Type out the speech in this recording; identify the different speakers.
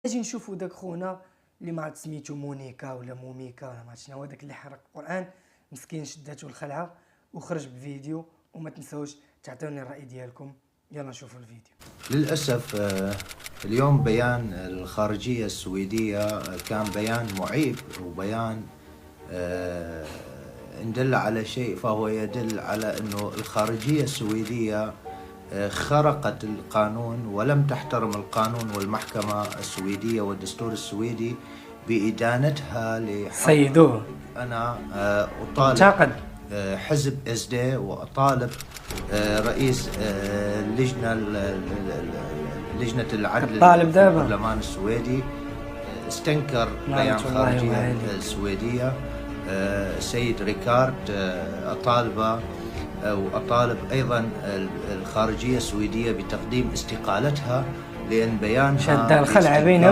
Speaker 1: اجي نشوفوا داك خونا اللي ما عرفت سميتو مونيكا ولا موميكا ولا ما عرفت شنو هو، داك اللي حرق القران مسكين شداتو الخلعه وخرج بفيديو. وما تنساوش تعطوني الراي ديالكم. يلا نشوفوا الفيديو.
Speaker 2: للأسف اليوم بيان الخارجية السويدية كان بيان معيب، وبيان إن دل على شيء فهو يدل على أنه الخارجية السويدية خرقت القانون ولم تحترم القانون والمحكمة السويدية والدستور السويدي بإدانتها
Speaker 1: صيدوه.
Speaker 2: أنا أطالب حزب SD وأطالب رئيس لجنة العدل في البرلمان السويدي استنكر بيان خارجية السويدية السيد ريكارد. أطالب أيضا الخارجية السويدية بتقديم استقالتها، لأن بيانها
Speaker 1: شد الخلع بينهم.